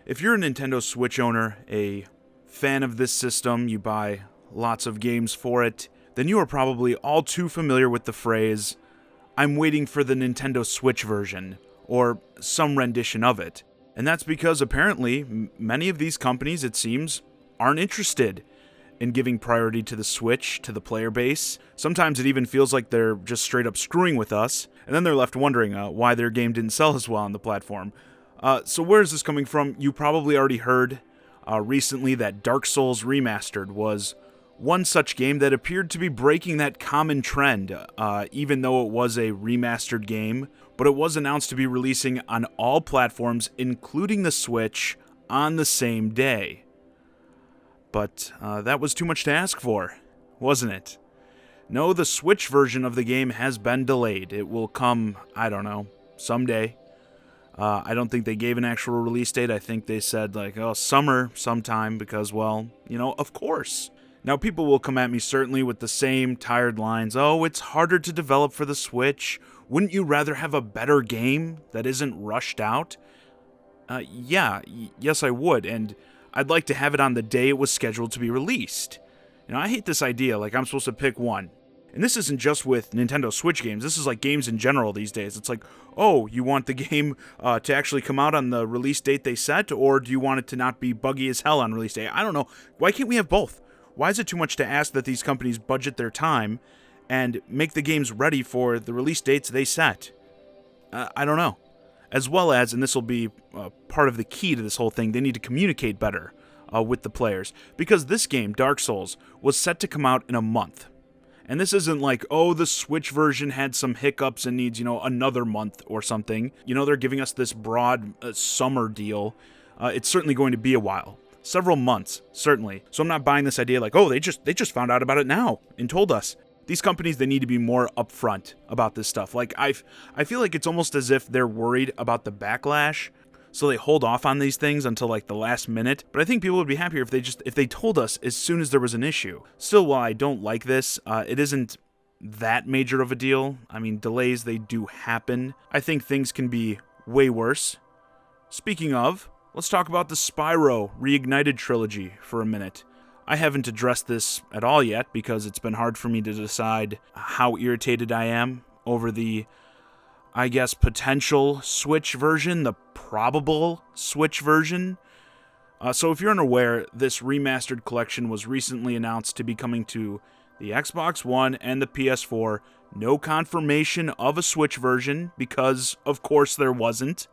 If you're a Nintendo Switch owner, a fan of this system, you buy lots of games for it, then you are probably all too familiar with the phrase, "I'm waiting for the Nintendo Switch version," or some rendition of it. And that's because apparently many of these companies, it seems, aren't interested in giving priority to the Switch, to the player base. Sometimes it even feels like they're just straight up screwing with us, and then they're left wondering why their game didn't sell as well on the platform. So where is this coming from? You probably already heard recently that Dark Souls Remastered was one such game that appeared to be breaking that common trend, even though it was a remastered game, but it was announced to be releasing on all platforms, including the Switch, on the same day. But that was too much to ask for, wasn't it? No, the Switch version of the game has been delayed. It will come, I don't know, someday. I don't think they gave an actual release date. I think they said, summer sometime, because, well, of course. Now, people will come at me certainly with the same tired lines. Oh, it's harder to develop for the Switch. Wouldn't you rather have a better game that isn't rushed out? Yes, I would, and I'd like to have it on the day it was scheduled to be released. I hate this idea, like I'm supposed to pick one. And this isn't just with Nintendo Switch games, this is like games in general these days. It's like, oh, you want the game to actually come out on the release date they set, or do you want it to not be buggy as hell on release day? I don't know. Why can't we have both? Why is it too much to ask that these companies budget their time and make the games ready for the release dates they set? I don't know. As well as, and this will be part of the key to this whole thing, they need to communicate better with the players. Because this game, Dark Souls, was set to come out in a month. And this isn't like, oh, the Switch version had some hiccups and needs, another month or something. They're giving us this broad summer deal. It's certainly going to be a while. Several months, certainly. So I'm not buying this idea like, oh, they just found out about it now and told us. These companies, they need to be more upfront about this stuff. Like, I feel like it's almost as if they're worried about the backlash, so they hold off on these things until like the last minute. But I think people would be happier if they told us as soon as there was an issue. Still, while I don't like this, it isn't that major of a deal. I mean, delays, they do happen. I think things can be way worse. Speaking of, let's talk about the Spyro Reignited trilogy for a minute. I haven't addressed this at all yet because it's been hard for me to decide how irritated I am over the, I guess, potential Switch version, the probable Switch version. So if you're unaware, this remastered collection was recently announced to be coming to the Xbox One and the PS4. No confirmation of a Switch version because, of course, there wasn't.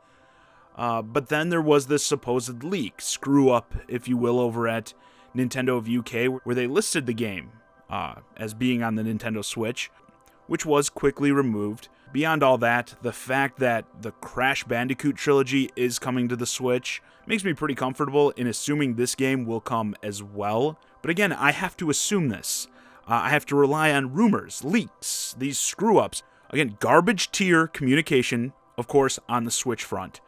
But then there was this supposed leak, screw up, if you will, over at Nintendo of UK, where they listed the game as being on the Nintendo Switch, which was quickly removed. Beyond all that, the fact that the Crash Bandicoot trilogy is coming to the Switch makes me pretty comfortable in assuming this game will come as well. But again, I have to assume this. I have to rely on rumors, leaks, these screw-ups. Again, garbage tier communication, of course, on the Switch front.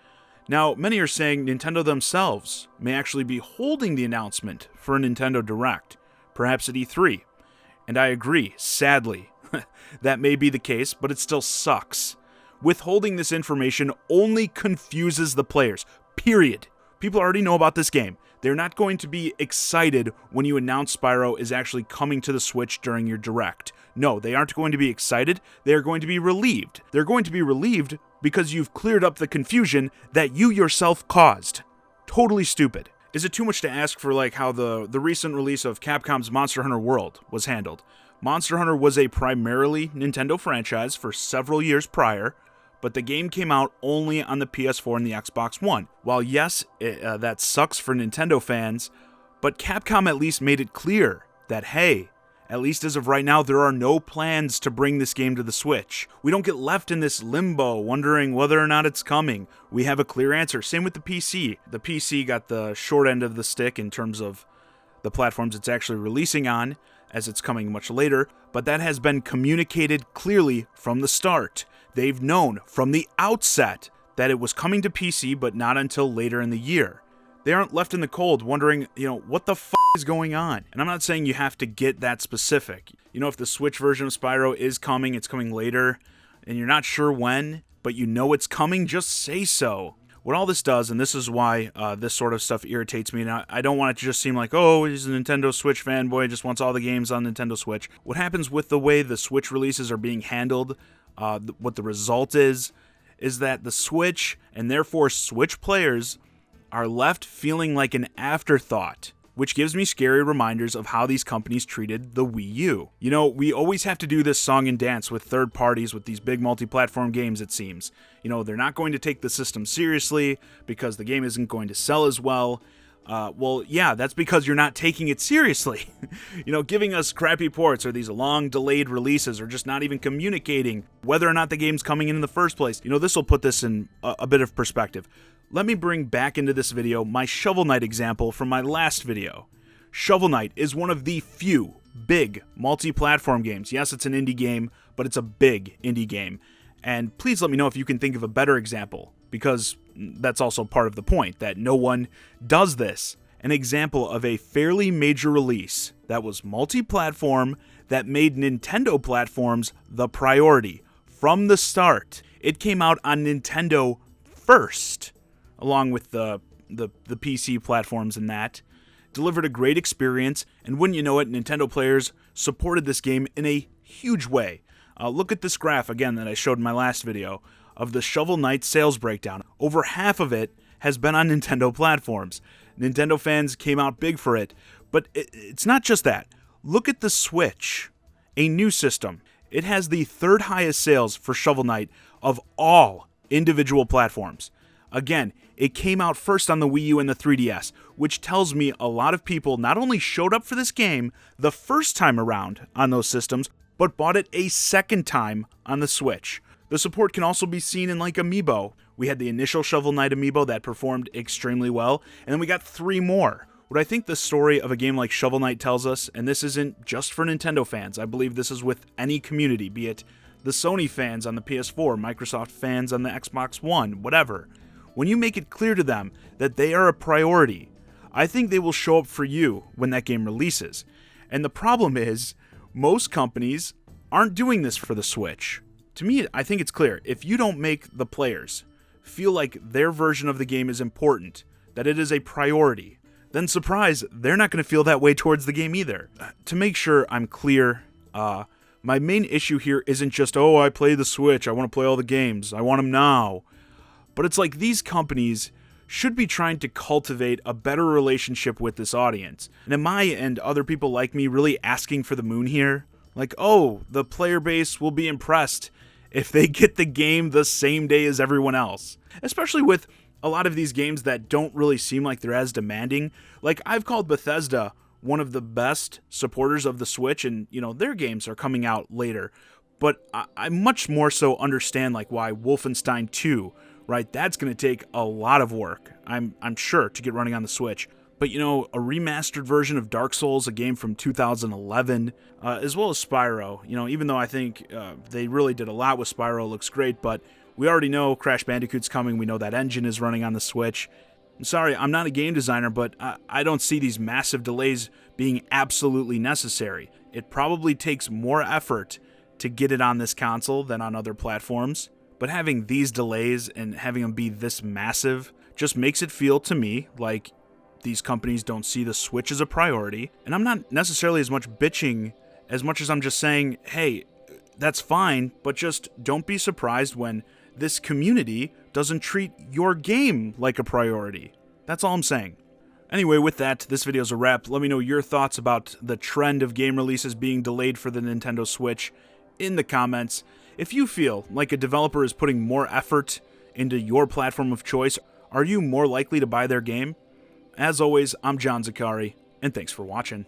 Now, many are saying Nintendo themselves may actually be holding the announcement for a Nintendo Direct, perhaps at E3. And I agree, sadly. That may be the case, but it still sucks. Withholding this information only confuses the players, period. People already know about this game. They're not going to be excited when you announce Spyro is actually coming to the Switch during your Direct. No, they aren't going to be excited. They are going to be relieved. They're going to be relieved because you've cleared up the confusion that you yourself caused. Totally stupid. Is it too much to ask for how the recent release of Capcom's Monster Hunter World was handled? Monster Hunter was a primarily Nintendo franchise for several years prior, but the game came out only on the PS4 and the Xbox One. While yes, that sucks for Nintendo fans, but Capcom at least made it clear that, hey, at least as of right now, there are no plans to bring this game to the Switch. We don't get left in this limbo wondering whether or not it's coming. We have a clear answer. Same with the PC. The PC got the short end of the stick in terms of the platforms it's actually releasing on, as it's coming much later, but that has been communicated clearly from the start. They've known from the outset that it was coming to PC, but not until later in the year. They aren't left in the cold wondering, what the is going on? And I'm not saying you have to get that specific. If the Switch version of Spyro is coming, it's coming later, and you're not sure when, but you know it's coming, just say so. What all this does, and this is why this sort of stuff irritates me, and I don't want it to just seem like, oh, he's a Nintendo Switch fanboy, just wants all the games on Nintendo Switch. What happens with the way the Switch releases are being handled, what the result is that the Switch, and therefore Switch players, are left feeling like an afterthought, which gives me scary reminders of how these companies treated the Wii U. You know, we always have to do this song and dance with third parties with these big multi-platform games, it seems. You know, they're not going to take the system seriously because the game isn't going to sell as well. Well, yeah, that's because you're not taking it seriously. You know, giving us crappy ports or these long delayed releases or just not even communicating whether or not the game's coming in the first place. You know, this will put this in a bit of perspective. Let me bring back into this video my Shovel Knight example from my last video. Shovel Knight is one of the few big multi-platform games. Yes, it's an indie game, but it's a big indie game. And please let me know if you can think of a better example, because that's also part of the point, that no one does this. An example of a fairly major release that was multi-platform that made Nintendo platforms the priority from the start. It came out on Nintendo first, along with the PC platforms and that, delivered a great experience, and wouldn't you know it, Nintendo players supported this game in a huge way. Look at this graph, again, that I showed in my last video, of the Shovel Knight sales breakdown. Over half of it has been on Nintendo platforms. Nintendo fans came out big for it, but it's not just that. Look at the Switch, a new system. It has the third highest sales for Shovel Knight of all individual platforms. Again, it came out first on the Wii U and the 3DS, which tells me a lot of people not only showed up for this game the first time around on those systems, but bought it a second time on the Switch. The support can also be seen in like Amiibo. We had the initial Shovel Knight Amiibo that performed extremely well, and then we got 3 more. What I think the story of a game like Shovel Knight tells us, and this isn't just for Nintendo fans, I believe this is with any community, be it the Sony fans on the PS4, Microsoft fans on the Xbox One, whatever. When you make it clear to them that they are a priority, I think they will show up for you when that game releases. And the problem is, most companies aren't doing this for the Switch. To me, I think it's clear. If you don't make the players feel like their version of the game is important, that it is a priority, then surprise, they're not going to feel that way towards the game either. To make sure I'm clear, my main issue here isn't just, oh, I play the Switch, I want to play all the games, I want them now. But it's like these companies should be trying to cultivate a better relationship with this audience. And am I and other people like me really asking for the moon here? Like, oh, the player base will be impressed if they get the game the same day as everyone else. Especially with a lot of these games that don't really seem like they're as demanding. Like, I've called Bethesda one of the best supporters of the Switch, and, you know, their games are coming out later. But I much more so understand, like, why Wolfenstein 2, right? That's going to take a lot of work, I'm sure, to get running on the Switch. But, you know, a remastered version of Dark Souls, a game from 2011, as well as Spyro, you know, even though I think they really did a lot with Spyro, looks great, but we already know Crash Bandicoot's coming, we know that engine is running on the Switch. I'm sorry, I'm not a game designer, but I don't see these massive delays being absolutely necessary. It probably takes more effort to get it on this console than on other platforms. But having these delays and having them be this massive just makes it feel to me like these companies don't see the Switch as a priority. And I'm not necessarily as much bitching as much as I'm just saying, hey, that's fine, but just don't be surprised when this community doesn't treat your game like a priority. That's all I'm saying. Anyway, with that, this video's a wrap. Let me know your thoughts about the trend of game releases being delayed for the Nintendo Switch in the comments. If you feel like a developer is putting more effort into your platform of choice, are you more likely to buy their game? As always, I'm John Zakari, and thanks for watching.